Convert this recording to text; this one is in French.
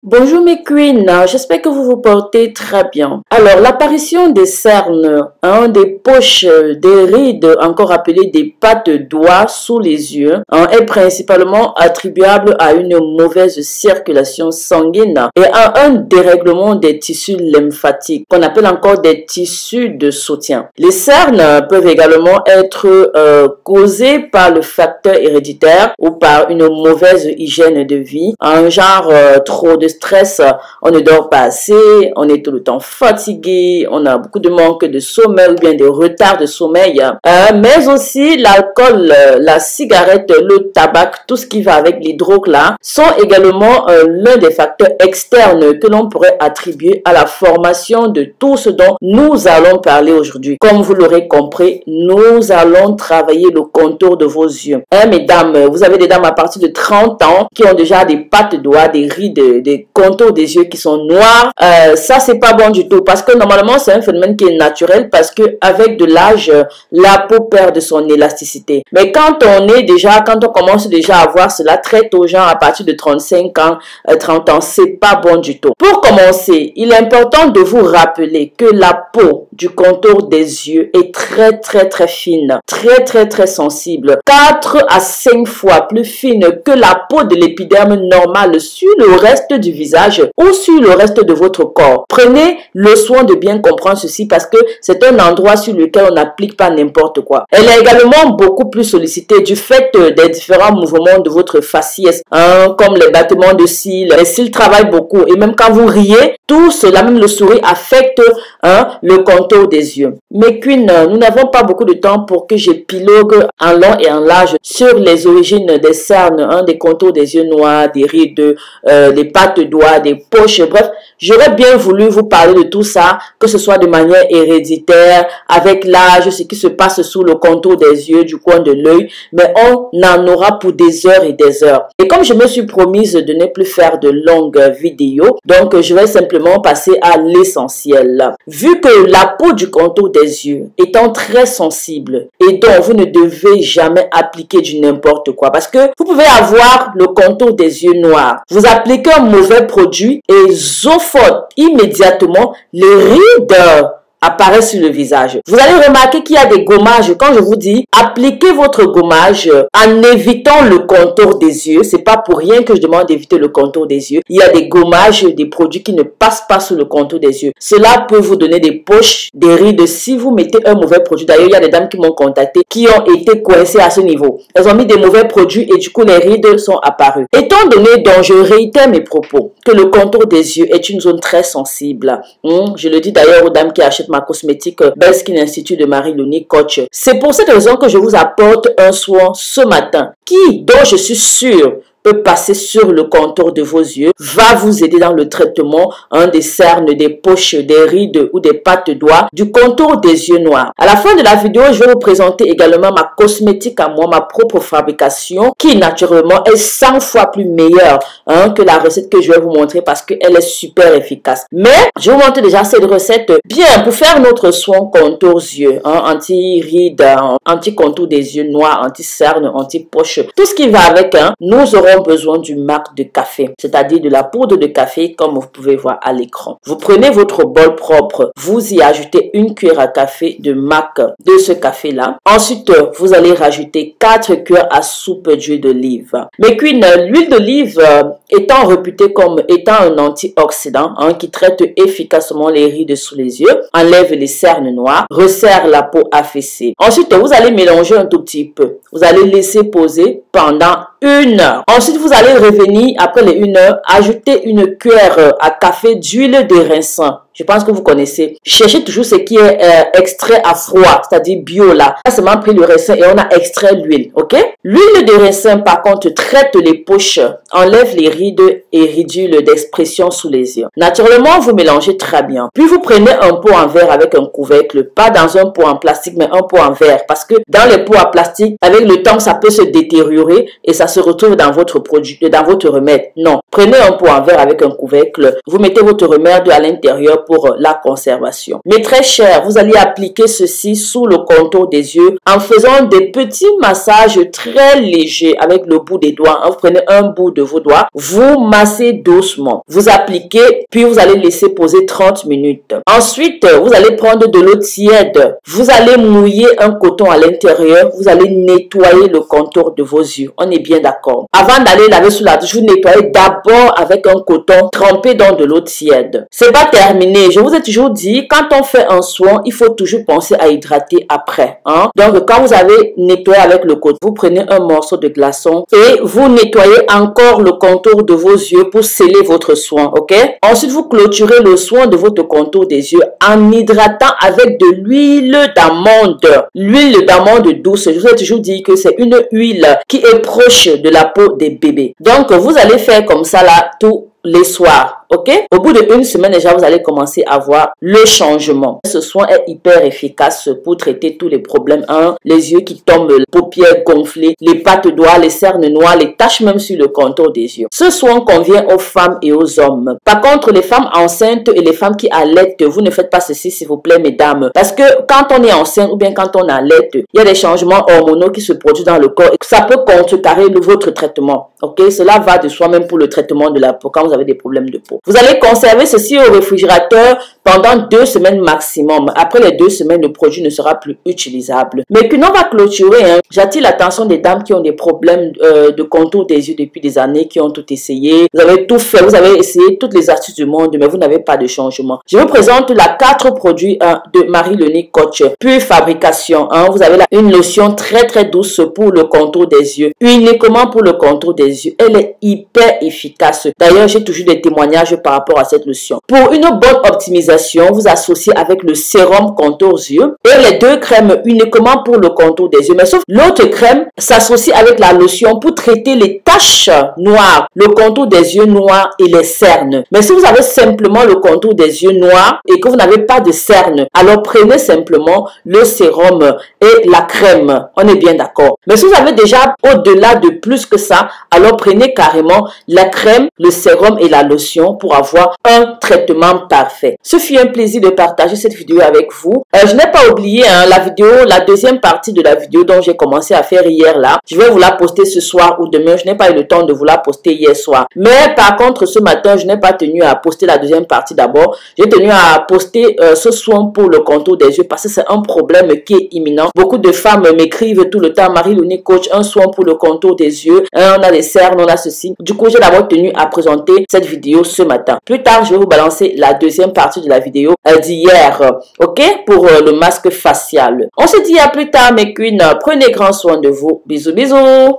Bonjour mes queens, j'espère que vous vous portez très bien. Alors, l'apparition des cernes, des poches, des rides, encore appelées des pattes doigts sous les yeux, est principalement attribuable à une mauvaise circulation sanguine et à un dérèglement des tissus lymphatiques, qu'on appelle encore des tissus de soutien. Les cernes peuvent également être causées par le facteur héréditaire ou par une mauvaise hygiène de vie, un genre trop de stress, on ne dort pas assez, on est tout le temps fatigué, on a beaucoup de manque de sommeil ou bien de retard de sommeil, mais aussi l'alcool, la cigarette, le tabac, tout ce qui va avec les drogues là, sont également l'un des facteurs externes que l'on pourrait attribuer à la formation de tout ce dont nous allons parler aujourd'hui. Comme vous l'aurez compris, nous allons travailler le contour de vos yeux. Mesdames, vous avez des dames à partir de 30 ans qui ont déjà des pattes doigts, des rides, des contours des yeux qui sont noirs. Ça, c'est pas bon du tout parce que normalement, c'est un phénomène qui est naturel parce que avec de l'âge, la peau perd de son élasticité. Mais quand on commence déjà à voir cela très tôt, genre à partir de 35 ans, 30 ans, c'est pas bon du tout. Pour commencer, il est important de vous rappeler que la peau du contour des yeux est très fine, très sensible, 4 à 5 fois plus fine que la peau de l'épiderme normale sur le reste du visage ou sur le reste de votre corps. Prenez le soin de bien comprendre ceci parce que c'est un endroit sur lequel on n'applique pas n'importe quoi. Elle est également beaucoup plus sollicitée du fait des différents mouvements de votre faciès, comme les battements de cils. Les cils travaillent beaucoup et même quand vous riez, tout cela, même le sourire, affecte le contour des yeux. Mes queens, nous n'avons pas beaucoup de temps pour que j'épilogue en long et en large sur les origines des cernes, des contours des yeux noirs, des rides, des pattes doigts, des poches, bref, j'aurais bien voulu vous parler de tout ça, que ce soit de manière héréditaire, avec l'âge, ce qui se passe sous le contour des yeux, du coin de l'œil, mais on en aura pour des heures et des heures. Et comme je me suis promise de ne plus faire de longues vidéos, donc je vais simplement passer à l'essentiel. Vu que la peau du contour des yeux étant très sensible et dont vous ne devez jamais appliquer du n'importe quoi, parce que vous pouvez avoir le contour des yeux noirs, vous appliquez un mauvais produit et zophote immédiatement les rides apparaissent sur le visage. Vous allez remarquer qu'il y a des gommages. Quand je vous dis appliquez votre gommage en évitant le contour des yeux, c'est pas pour rien que je demande d'éviter le contour des yeux. Il y a des gommages, des produits qui ne passent pas sous le contour des yeux. Cela peut vous donner des poches, des rides si vous mettez un mauvais produit. D'ailleurs, il y a des dames qui m'ont contacté qui ont été coincées à ce niveau. Elles ont mis des mauvais produits et du coup les rides sont apparues. Étant donné, donc je réitère mes propos, que le contour des yeux est une zone très sensible. Je le dis d'ailleurs aux dames qui achètent ma cosmétique Belle Skin Institute de Marie-Loni Coach. C'est pour cette raison que je vous apporte un soin ce matin dont je suis sûre peut passer sur le contour de vos yeux, va vous aider dans le traitement des cernes, des poches, des rides ou des pattes doigts, du contour des yeux noirs. À la fin de la vidéo, je vais vous présenter également ma cosmétique à moi, ma propre fabrication, qui naturellement est 100 fois plus meilleure que la recette que je vais vous montrer parce qu'elle est super efficace. Mais je vous montre déjà cette recette bien pour faire notre soin contour yeux, anti-rides, anti-contour des yeux noirs, anti-cernes, anti-poches, tout ce qui va avec. Nous aurons besoin du marc de café, c'est-à-dire de la poudre de café comme vous pouvez voir à l'écran. Vous prenez votre bol propre, vous y ajoutez une cuillère à café de marc de ce café-là. Ensuite, vous allez rajouter 4 cuillères à soupe d'huile d'olive. Mais l'huile d'olive étant réputée comme étant un antioxydant qui traite efficacement les rides sous les yeux, enlève les cernes noires, resserre la peau affaissée. Ensuite, vous allez mélanger un tout petit peu. Vous allez laisser poser pendant 1 heure. Ensuite, vous allez revenir après les 1 heure, ajouter une cuillère à café d'huile de raisin. Je pense que vous connaissez. Cherchez toujours ce qui est extrait à froid, c'est-à-dire bio là. On a seulement pris le raisin et on a extrait l'huile, ok? L'huile de raisin, par contre, traite les poches, enlève les rides et réduit d'expression sous les yeux. Naturellement, vous mélangez très bien. Puis vous prenez un pot en verre avec un couvercle, pas dans un pot en plastique, mais un pot en verre. Parce que dans les pots en plastique, avec le temps, ça peut se détériorer et ça se retrouve dans votre produit, dans votre remède. Non. Prenez un pot en verre avec un couvercle, vous mettez votre remède à l'intérieur, meilleur pour la conservation. Mes très chers, vous allez appliquer ceci sous le contour des yeux en faisant des petits massages très légers avec le bout des doigts. Vous prenez un bout de vos doigts, vous massez doucement, vous appliquez, puis vous allez laisser poser 30 minutes. Ensuite, vous allez prendre de l'eau tiède, vous allez mouiller un coton à l'intérieur, vous allez nettoyer le contour de vos yeux. On est bien d'accord. Avant d'aller laver sous la douche, vous nettoyez d'abord avec un coton trempé dans de l'eau tiède. C'est pas terminé. Je vous ai toujours dit, quand on fait un soin, il faut toujours penser à hydrater après. Donc, quand vous avez nettoyé avec le coton, vous prenez un morceau de glaçon et vous nettoyez encore le contour de vos yeux pour sceller votre soin, ok? Ensuite, vous clôturez le soin de votre contour des yeux en hydratant avec de l'huile d'amande. L'huile d'amande douce, je vous ai toujours dit que c'est une huile qui est proche de la peau des bébés. Donc, vous allez faire comme ça là tous les soirs, ok? Au bout d'une semaine déjà, vous allez commencer à voir le changement. Ce soin est hyper efficace pour traiter tous les problèmes. Les yeux qui tombent, les paupières gonflées, les pattes d'oie, les cernes noires, les taches même sur le contour des yeux. Ce soin convient aux femmes et aux hommes. Par contre, les femmes enceintes et les femmes qui allaitent, vous ne faites pas ceci s'il vous plaît, mesdames. Parce que quand on est enceinte ou bien quand on allaite, il y a des changements hormonaux qui se produisent dans le corps et ça peut contrecarrer votre traitement, ok? Cela va de soi même pour le traitement de la peau quand vous avez des problèmes de peau. Vous allez conserver ceci au réfrigérateur pendant 2 semaines maximum. Après les 2 semaines, le produit ne sera plus utilisable. Mais puis on va clôturer. J'attire l'attention des dames qui ont des problèmes de contour des yeux depuis des années, qui ont tout essayé. Vous avez tout fait, vous avez essayé toutes les astuces du monde, mais vous n'avez pas de changement. Je vous présente la 4 produits de Marie-Léonie Coach. Pure fabrication. Vous avez là une lotion très très douce pour le contour des yeux. Uniquement pour le contour des yeux. Elle est hyper efficace. D'ailleurs, j'ai toujours des témoignages par rapport à cette lotion. Pour une bonne optimisation, vous associez avec le sérum contour yeux et les 2 crèmes uniquement pour le contour des yeux. Mais sauf l'autre crème s'associe avec la lotion pour traiter les taches noires, le contour des yeux noirs et les cernes. Mais si vous avez simplement le contour des yeux noirs et que vous n'avez pas de cernes, alors prenez simplement le sérum et la crème. On est bien d'accord. Mais si vous avez déjà au-delà de plus que ça, alors prenez carrément la crème, le sérum et la lotion pour avoir un traitement parfait. Ce fut un plaisir de partager cette vidéo avec vous. Je n'ai pas oublié la deuxième partie de la vidéo dont j'ai commencé à faire hier là. Je vais vous la poster ce soir ou demain. Je n'ai pas eu le temps de vous la poster hier soir. Mais par contre, ce matin, je n'ai pas tenu à poster la deuxième partie d'abord. J'ai tenu à poster ce soin pour le contour des yeux parce que c'est un problème qui est imminent. Beaucoup de femmes m'écrivent tout le temps, Marie-Léonie Coach, un soin pour le contour des yeux. On a des cernes, on a ceci. Du coup, j'ai d'abord tenu à présenter cette vidéo ce matin. Plus tard, je vais vous balancer la deuxième partie de la vidéo d'hier, ok, pour le masque facial. On se dit à plus tard mes queens, prenez grand soin de vous. Bisous bisous.